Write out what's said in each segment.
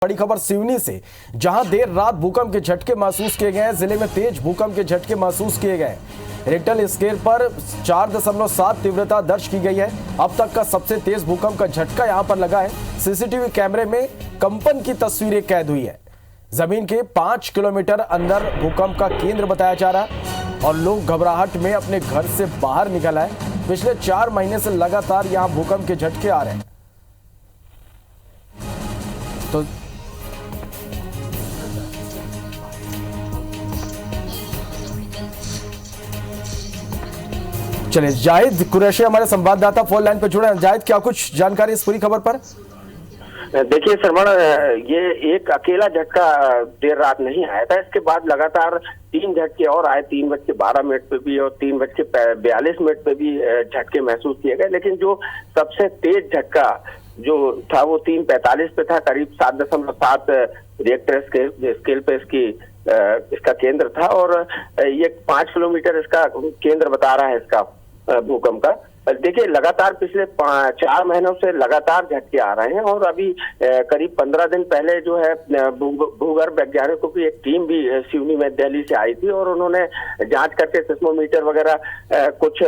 बड़ी खबर सिवनी से, जहां देर रात भूकंप के झटके महसूस किए गए हैं। जिले में तेज भूकंप के झटके महसूस किए गए। रिक्टर स्केल पर 4.7 तीव्रता दर्ज की गई है। अब तक का सबसे तेज भूकंप का झटका यहां पर लगा है। सीसीटीवी कैमरे में कंपन की तस्वीरें कैद हुई है। जमीन के 5 किलोमीटर अंदर भूकंप का केंद्र बताया जा रहा है और लोग घबराहट में अपने घर से बाहर निकल आए। पिछले 4 महीने से लगातार यहां भूकंप के झटके आ रहे हैं। तो चलिए, जाहिद कुरैशी हमारे संवाददाता फोन लाइन पर जुड़े हैं। जाहिद, क्या कुछ जानकारी इस पूरी खबर पर? देखिए श्रवण, ये एक अकेला झटका देर रात नहीं आया था। इसके बाद लगातार 3 झटके और आए। 3:12 पे भी और 3:42 पे भी झटके महसूस किए गए। लेकिन जो सबसे तेज झटका जो था वो 3:45 पे था। करीब 7.7 रिक्टर स्केल पे इसका केंद्र था और ये 5 किलोमीटर इसका केंद्र बता रहा है इसका भूकंप का। देखिए, लगातार पिछले 4 महीनों से लगातार झटके आ रहे हैं और अभी करीब 15 दिन पहले जो है भूगर्भ वैज्ञानिकों की एक टीम भी सिवनी में दिल्ली से आई थी और उन्होंने जांच करके सिस्मोमीटर वगैरह कुछ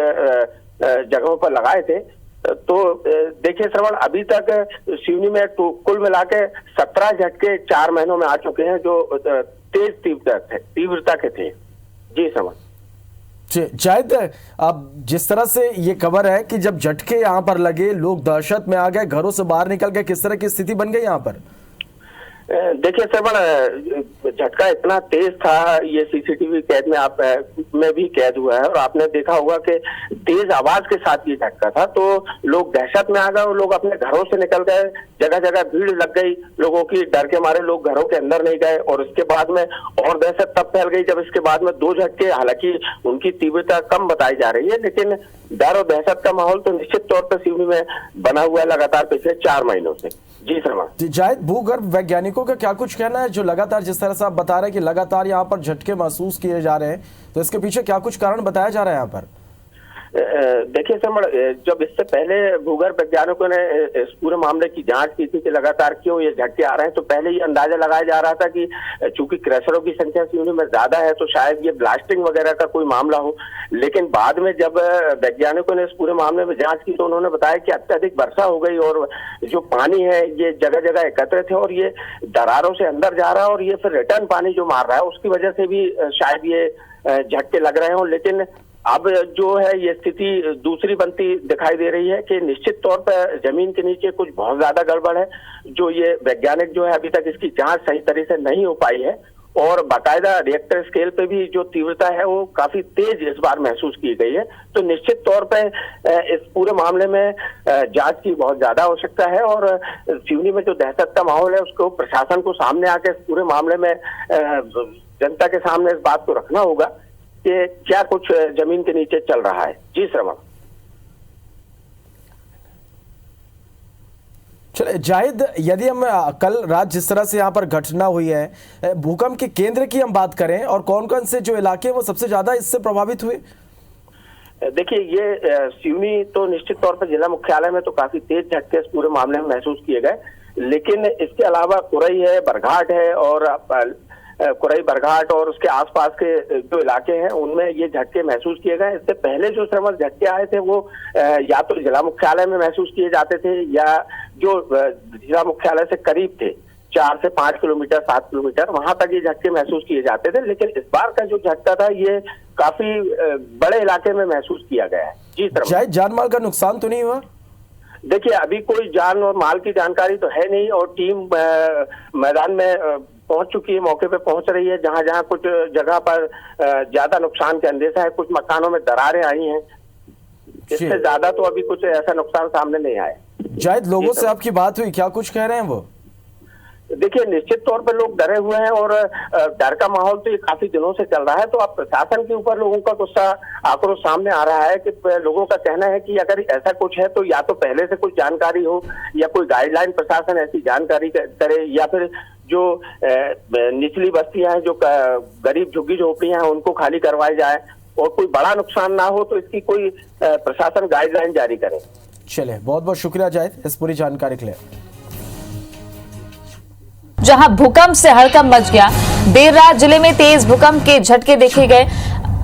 जगहों पर लगाए थे। तो देखिए श्रवण, अभी तक सिवनी में कुल मिला के 17 झटके 4 महीनों में आ चुके हैं जो तेज तीव्रता के थे। जी श्रवण। जाहिद, अब जिस तरह से ये खबर है कि जब झटके यहाँ पर लगे लोग दहशत में आ गए, घरों से बाहर निकल गए, किस तरह की स्थिति बन गई यहाँ पर? देखिए श्रवण, झटका इतना तेज था, ये सीसीटीवी कैद में भी कैद हुआ है और आपने देखा होगा कि तेज आवाज के साथ ये झटका था। तो लोग दहशत में आ गए और लोग अपने घरों से निकल गए। जगह जगह भीड़ लग गई लोगों की, डर के मारे लोग घरों के अंदर नहीं गए। और इसके बाद में और दहशत तब फैल गई जब इसके बाद में 2 झटके, हालांकि उनकी तीव्रता कम बताई जा रही है, लेकिन डर और दहशत का माहौल तो निश्चित तौर पर सिवनी में बना हुआ है लगातार पिछले 4 महीनों से। जी शर्मा। जाहिद, भूगर्भ वैज्ञानिकों का क्या कुछ कहना है जो लगातार, जिस तरह से आप बता रहे हैं कि लगातार यहाँ पर झटके महसूस किए जा रहे हैं, तो इसके पीछे क्या कुछ कारण बताया जा रहा है यहाँ पर? देखिए श्रवण, जब इससे पहले भूगर्भ वैज्ञानिकों ने इस पूरे मामले की जांच की थी कि लगातार क्यों ये झटके आ रहे हैं, तो पहले ये अंदाजा लगाया जा रहा था कि चूंकि क्रैशरों की संख्या सिवनी में ज्यादा है तो शायद ये ब्लास्टिंग वगैरह का कोई मामला हो। लेकिन बाद में जब वैज्ञानिकों ने इस पूरे मामले में जांच की तो उन्होंने बताया कि अत्यधिक वर्षा हो गई और जो पानी है ये जगह जगह एकत्रित है और ये दरारों से अंदर जा रहा है और ये फिर रिटर्न पानी जो मार रहा है उसकी वजह से भी शायद ये झटके लग रहे हों। लेकिन अब जो है ये स्थिति दूसरी बनती दिखाई दे रही है कि निश्चित तौर पर जमीन के नीचे कुछ बहुत ज्यादा गड़बड़ है। जो ये वैज्ञानिक जो है अभी तक इसकी जांच सही तरीके से नहीं हो पाई है और बाकायदा रिएक्टर स्केल पे भी जो तीव्रता है वो काफी तेज इस बार महसूस की गई है। तो निश्चित तौर पे इस पूरे मामले में जांच की बहुत ज्यादा आवश्यकता है और सिवनी में जो दहशत का माहौल है उसको प्रशासन को सामने आके इस पूरे मामले में जनता के सामने इस बात को रखना होगा कि क्या कुछ जमीन के नीचे चल रहा है। जी श्रवण। चलिए जाहिद, यदि हम कल रात जिस तरह से यहाँ पर घटना हुई है, भूकंप के केंद्र की हम बात करें और कौन कौन से जो इलाके वो सबसे ज्यादा इससे प्रभावित हुए? देखिए, ये सिवनी तो निश्चित तौर पर जिला मुख्यालय में तो काफी तेज झटके इस पूरे मामले में महसूस किए गए, लेकिन इसके अलावा कुरई है, बरघाट है और कुरई बरघाट और उसके आसपास के जो इलाके हैं उनमें ये झटके महसूस किए गए। इससे पहले जो श्रवण झटके आए थे वो या तो जिला मुख्यालय में महसूस किए जाते थे या जो जिला मुख्यालय से करीब थे 4 से 5 किलोमीटर 7 किलोमीटर वहां तक ये झटके महसूस किए जाते थे। लेकिन इस बार का जो झटका था ये काफी बड़े इलाके में महसूस किया गया है। जी श्रवण। जान माल का नुकसान तो नहीं हुआ? देखिए, अभी कोई जान और माल की जानकारी तो है नहीं और टीम मैदान में पहुंच चुकी है, मौके पे पहुंच रही है। जहां जहां कुछ जगह पर ज्यादा नुकसान का अंदेशा है, कुछ मकानों में दरारें आई हैं, इससे ज्यादा तो अभी कुछ ऐसा नुकसान सामने नहीं आया। जाहिद, लोगों से आपकी बात हुई, क्या कुछ कह रहे हैं वो? देखिए, निश्चित तौर पर लोग डरे हुए हैं और डर का माहौल तो ये काफी दिनों से चल रहा है। तो अब प्रशासन के ऊपर लोगों का गुस्सा आक्रोश सामने आ रहा है कि लोगों का कहना है कि अगर ऐसा कुछ है तो या तो पहले से कुछ जानकारी हो या कोई गाइडलाइन प्रशासन ऐसी जानकारी करे या फिर जो निचली बस्तियां हैं, जो गरीब झुग्गी झोपड़ियां हैं उनको खाली करवाई जाए और कोई बड़ा नुकसान ना हो तो इसकी कोई प्रशासन गाइडलाइन जारी करे। चलिए, बहुत बहुत शुक्रिया जाहिद इस पूरी जानकारी के लिए। जहां भूकंप से हड़कंप मच गया। देर रात जिले में तेज भूकंप के झटके देखे गए,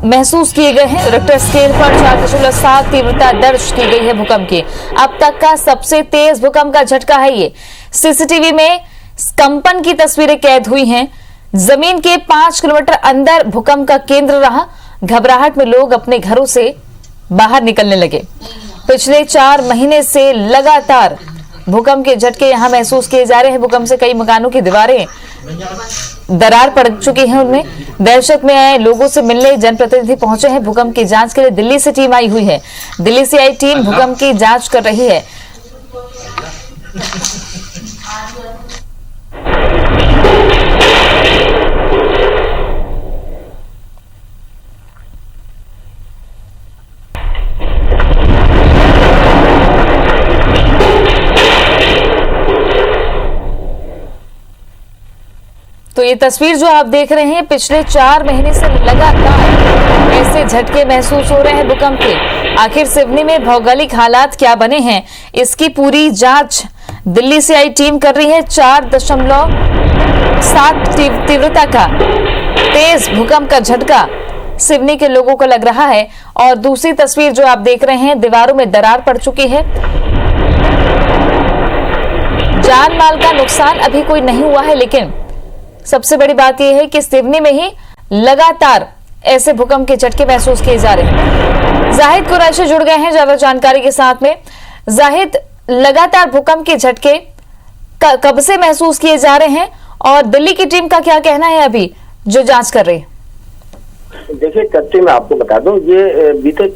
महसूस किए गए हैं। रिक्टर स्केल पर 4.7 तीव्रता दर्ज की गई है भूकंप की। अब तक का सबसे तेज भूकंप का झटका है ये। सीसीटीवी में कंपन की तस्वीरें कैद हुई हैं। जमीन के 5 किलोमीटर अंदर भूकंप का केंद्र रहा। घबराहट में लोग अपने घरों से बाहर निकलने लगे। पिछले 4 महीने से लगातार भूकंप के झटके यहां महसूस किए जा रहे हैं। भूकंप से कई मकानों की दीवारें दरार पड़ चुकी हैं। उनमें दहशत में आए लोगों से मिलने जनप्रतिनिधि पहुंचे हैं। भूकंप की जांच के लिए दिल्ली से टीम आई हुई है। दिल्ली से आई टीम भूकंप की जांच कर रही है। तो ये तस्वीर जो आप देख रहे हैं, पिछले 4 महीने से लगातार ऐसे झटके महसूस हो रहे हैं भूकंप के। आखिर सिवनी में भौगोलिक हालात क्या बने हैं, इसकी पूरी जांच दिल्ली से आई टीम कर रही है। 4.7 तीव्रता का तेज भूकंप का झटका सिवनी के लोगों को लग रहा है। और दूसरी तस्वीर जो आप देख रहे हैं, दीवारों में दरार पड़ चुकी है। जान माल का नुकसान अभी कोई नहीं हुआ है, लेकिन सबसे बड़ी बात यह है कि सिवनी में ही लगातार ऐसे भूकंप के झटके महसूस किए जा रहे हैं। जाहिद कुरैशी जुड़ गए हैं ज्यादा जानकारी के साथ में। जाहिद, लगातार भूकंप के झटके कब से महसूस किए जा रहे हैं और दिल्ली की टीम का क्या कहना है अभी जो जांच कर रही है? देखिए कच्ची मैं आपको बता दूं, ये बीते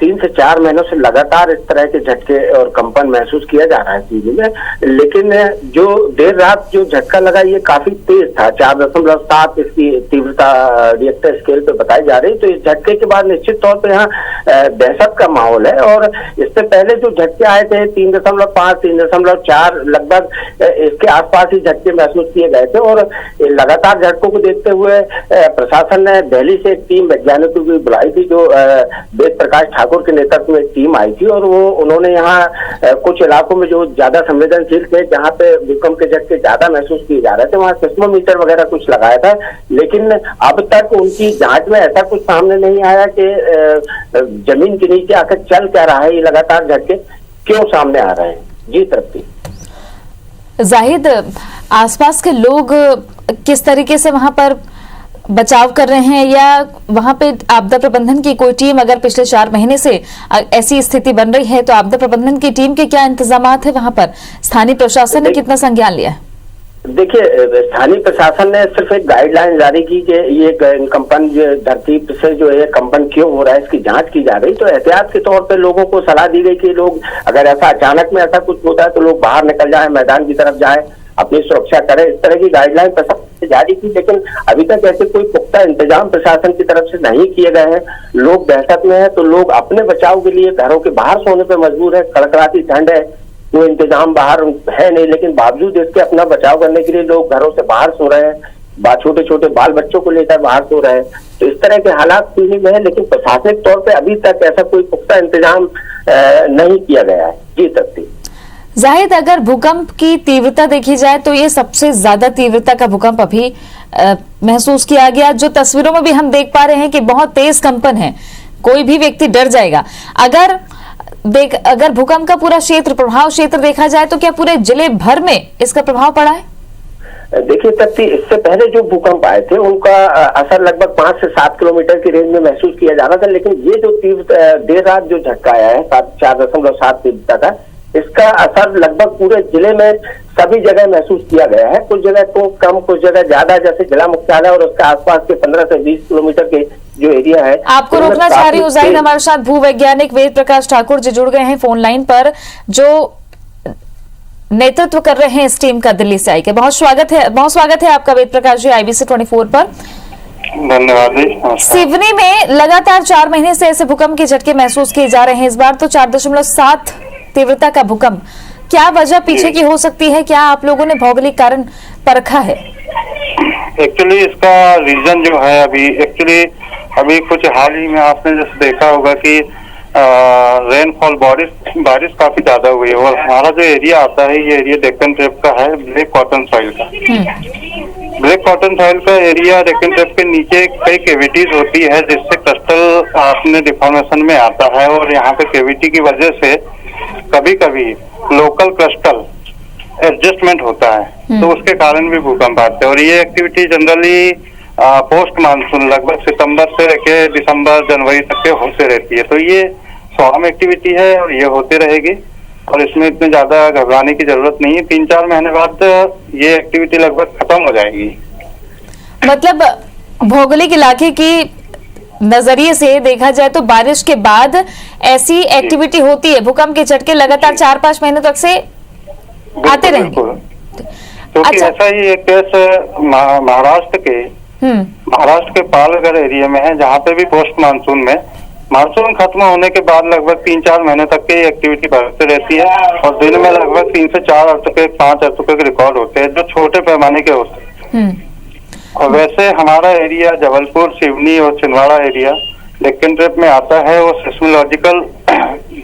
3 से 4 महीनों से लगातार इस तरह के झटके और कंपन महसूस किया जा रहा है दिल्ली में। लेकिन जो देर रात जो झटका लगा ये काफी तेज था। 4.7 इसकी तीव्रता रिएक्टर स्केल पे बताई जा रही। तो इस झटके के बाद निश्चित तौर पे यहाँ दहशत का माहौल है। और इससे पहले जो झटके आए थे 3.5, 3.4 लगभग इसके आसपास ही झटके महसूस किए गए थे। और लगातार झटकों को देखते हुए प्रशासन ने दिल्ली से एक टीम वैज्ञानिकों की बुलाई थी, जो वेद प्रकाश ठाकुर के नेतृत्व में टीम आई थी। और उन्होंने यहाँ कुछ इलाकों में जो ज्यादा संवेदनशील थे, जहाँ पे भूकंप के झटके ज्यादा महसूस किए जा रहे थे, वहाँ सिस्मोमीटर वगैरह कुछ लगाया था। लेकिन अब तक उनकी जांच में ऐसा कुछ सामने नहीं आया कि जमीन के नीचे आकर चल क्या रहा है, ये लगातार झटके क्यों सामने आ रहे हैं। जी तृप्ति। जाहिद, आसपास के लोग किस तरीके से वहां पर बचाव कर रहे हैं, या वहां पे आपदा प्रबंधन की कोई टीम, अगर पिछले 4 महीने से ऐसी स्थिति बन रही है तो आपदा प्रबंधन की टीम के क्या इंतजाम है वहां पर? स्थानीय प्रशासन ने कितना संज्ञान लिया है? देखिए, स्थानीय प्रशासन ने सिर्फ एक गाइडलाइन जारी की कि ये कंपन धरती से जो है कंपन क्यों हो रहा है, इसकी जांच की जा रही। तो एहतियात के तौर पे लोगों को सलाह दी गई कि लोग अगर ऐसा अचानक में ऐसा कुछ होता है तो लोग बाहर निकल जाएं, मैदान की तरफ जाएं, अपनी सुरक्षा करें। इस तरह की गाइडलाइन प्रशासन से जारी की। लेकिन अभी तक ऐसे कोई पुख्ता इंतजाम प्रशासन की तरफ से नहीं किए गए हैं। लोग दहशत में है तो लोग अपने बचाव के लिए घरों के बाहर सोने पर मजबूर है। कड़कड़ाती ठंड है, कोई इंतजाम बाहर है नहीं, लेकिन बावजूद इसके अपना बचाव करने के लिए लोग घरों से बाहर सो रहे हैं। छोटे छोटे बाल बच्चों को लेकर बाहर सो रहे हैं। तो इस तरह के हालात दिल्ली में है, लेकिन प्रशासनिक तौर पे अभी तक ऐसा कोई पुख्ता इंतजाम नहीं किया गया है। जी तृप्ति। जाहिद, अगर भूकंप की तीव्रता देखी जाए तो ये सबसे ज्यादा तीव्रता का भूकंप अभी महसूस किया गया। जो तस्वीरों में भी हम देख पा रहे हैं कि बहुत तेज कंपन है, कोई भी व्यक्ति डर जाएगा। अगर भूकंप का पूरा प्रभाव क्षेत्र देखा जाए तो क्या पूरे जिले भर में इसका प्रभाव पड़ा है? देखिए तृप्ति, इससे पहले जो भूकंप आए थे उनका असर लगभग 5 से 7 किलोमीटर की रेंज में महसूस किया जा रहा था। लेकिन ये जो देर रात जो झटका आया है 4.7 तीव्रता का, इसका असर लगभग पूरे जिले में सभी जगह महसूस किया गया है। कुछ जगह तो कम, कुछ जगह ज्यादा। जैसे जिला मुख्यालय और उसके आसपास के 15 से 20 किलोमीटर के जो एरिया है। आपको रोकना चाह रही हूँ जाहिद, हमारे साथ भूवैज्ञानिक वेद प्रकाश ठाकुर जी जुड़ गए हैं फोन लाइन पर, जो नेतृत्व कर रहे हैं इस टीम का दिल्ली से आई के। बहुत स्वागत है आपका वेद प्रकाश जी IBC 24 पर। धन्यवाद। सिवनी में लगातार 4 महीने से ऐसे भूकंप के झटके महसूस किए जा रहे हैं। इस बार तो 4.7 तीव्रता का भूकंप, क्या वजह पीछे की हो सकती है? क्या आप लोगों ने भौगोलिक कारण परखा है? एक्चुअली इसका रीजन जो है अभी कुछ हाल ही में आपने जैसे देखा होगा कि रेनफॉल बारिश काफी ज्यादा हुई है और हमारा जो एरिया आता है ये एरिया डेक्कन ट्रेप का है, ब्लैक कॉटन सॉइल का। ब्लैक कॉटन सॉइल का एरिया डेक्कन ट्रेप के नीचे कई केविटीज होती है जिससे क्रिस्टल अपने डिफॉर्मेशन में आता है और यहाँ पे केविटी की वजह से कभी कभी लोकल क्रिस्टल एडजस्टमेंट होता है तो उसके कारण भी भूकंप आते हैं। और ये एक्टिविटी जनरली पोस्ट मानसून लगभग सितंबर से लेकर दिसंबर जनवरी तक के होते रहती है। तो ये स्वाम एक्टिविटी है और ये होती रहेगी और इसमें इतनी ज्यादा घबराने की जरूरत नहीं है। 3-4 महीने बाद ये एक्टिविटी लगभग खत्म हो जाएगी। मतलब भौगोलिक इलाके की नजरिए से देखा जाए तो बारिश के बाद ऐसी एक्टिविटी होती है, भूकंप के झटके लगातार 4-5 महीने तक से आते रहेंगे। क्योंकि अच्छा। ऐसा ही एक केस महाराष्ट्र के पालघर एरिया में है जहाँ पे भी पोस्ट मानसून में मानसून खत्म होने के बाद लगभग 3-4 महीने तक की एक्टिविटी बढ़ती रहती है और दिन में लगभग 3 से 4 अर्थक्वेक 5 अर्थक्वेक रिकॉर्ड होते हैं जो छोटे पैमाने के होते हैं। और वैसे हमारा एरिया जबलपुर, सिवनी और छिंदवाड़ा एरिया डेक्कन ट्रेप में आता है और सिस्मोलॉजिकल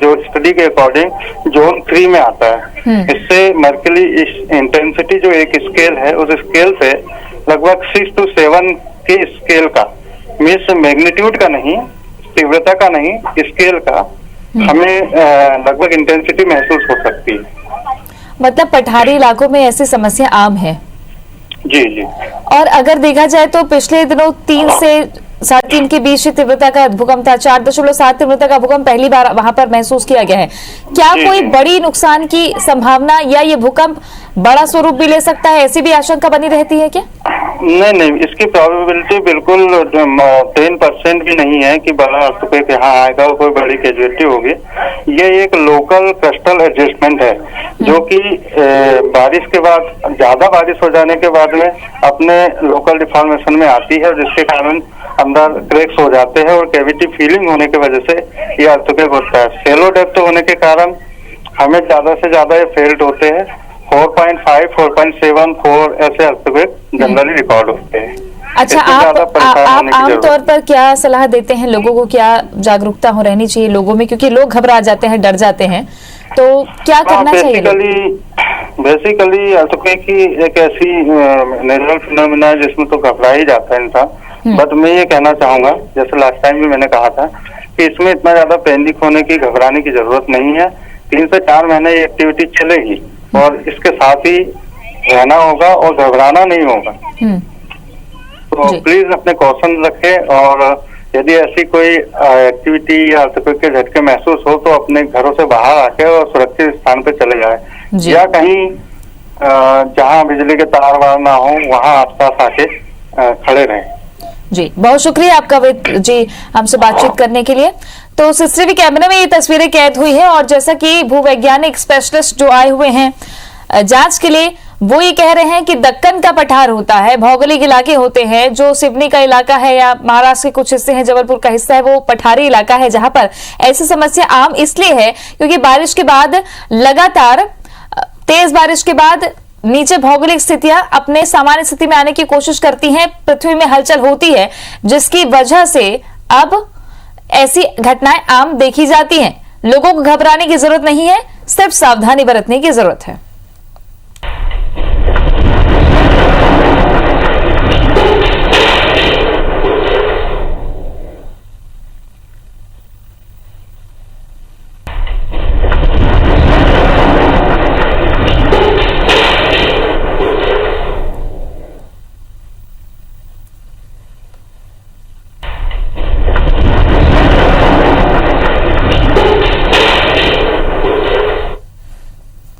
जो स्टडी के अकॉर्डिंग जोन 3 में आता है। इससे मर्करी इंटेंसिटी जो एक स्केल है उस स्केल से लगभग 6 to 7 के स्केल का, मीन्स मैग्नीट्यूड का नहीं, तीव्रता का नहीं, स्केल का हमें लगभग इंटेंसिटी महसूस हो सकती है। मतलब पठारी इलाकों में ऐसी समस्या आम है। जी जी। और अगर देखा जाए तो पिछले दिनों 3 से 3.5 के बीच तीव्रता का भूकंप था, 4.7 तीव्रता का भूकंप पहली बार वहां पर महसूस किया गया है। क्या कोई बड़ी नुकसान की संभावना या ये भूकंप बड़ा स्वरूप भी ले सकता है, ऐसी भी आशंका बनी रहती है क्या? नहीं, इसकी प्रोबेबिलिटी बिल्कुल 10% भी नहीं है कि बड़ा अर्थक्वेक यहाँ आएगा और कोई बड़ी कैजुअलिटी होगी। ये एक लोकल क्रिस्टल एडजस्टमेंट है जो कि बारिश के बाद, ज्यादा बारिश हो जाने के बाद में अपने लोकल डिफॉर्मेशन में आती है जिसके कारण अंदर क्रैक्स हो जाते हैं और कैविटी फीलिंग होने की वजह से ये अर्थक्वेक होता है। सेलो डेप्थ होने के कारण हमें ज्यादा से ज्यादा ये फेल्ट होते हैं। 4.5, 4.7, 4 ऐसे अर्थक्वेक जनरली रिकॉर्ड होते हैं। अच्छा, आप आमतौर पर क्या सलाह देते हैं लोगों को, क्या जागरूकता हो रहनी चाहिए लोगों में, क्योंकि लोग घबरा जाते हैं, डर जाते हैं, तो क्या करना चाहिए? बेसिकली अर्थक्वेक की एक ऐसी नेचुरल फिनोमेना है जिसमें तो घबरा ही जाता है इंसान। बट मैं ये कहना चाहूंगा, जैसे लास्ट टाइम भी मैंने कहा था, कि इसमें इतना ज्यादा पैनिक होने की, घबराने की जरूरत नहीं है। 3 से 4 महीने ये एक्टिविटी चलेगी और इसके साथ ही रहना होगा और घबराना नहीं होगा। तो प्लीज अपने कॉशन रखें और यदि ऐसी कोई एक्टिविटी या अर्थक्वेक के झटके महसूस हो तो अपने घरों से बाहर आके और सुरक्षित स्थान पे चले जाए या कहीं जहां बिजली के तार वार ना हो वहां आसपास आके खड़े रहें। जी, बहुत शुक्रिया आपका जी हमसे बातचीत करने के लिए। तो सीसीटीवी कैमरे में ये तस्वीरें कैद हुई है और जैसा कि भूवैज्ञानिक स्पेशलिस्ट जो आए हुए हैं जांच के लिए, वो ये कह रहे हैं कि दक्कन का पठार होता है, भौगोलिक इलाके होते हैं, जो सिवनी का इलाका है या महाराष्ट्र के कुछ हिस्से हैं, जबलपुर का हिस्सा है, वो पठारी इलाका है जहां पर ऐसी समस्या आम इसलिए है क्योंकि बारिश के बाद लगातार तेज बारिश के बाद नीचे भौगोलिक स्थितियां अपने सामान्य स्थिति में आने की कोशिश करती हैं, पृथ्वी में हलचल होती है, जिसकी वजह से अब ऐसी घटनाएं आम देखी जाती हैं। लोगों को घबराने की जरूरत नहीं है, सिर्फ सावधानी बरतने की जरूरत है।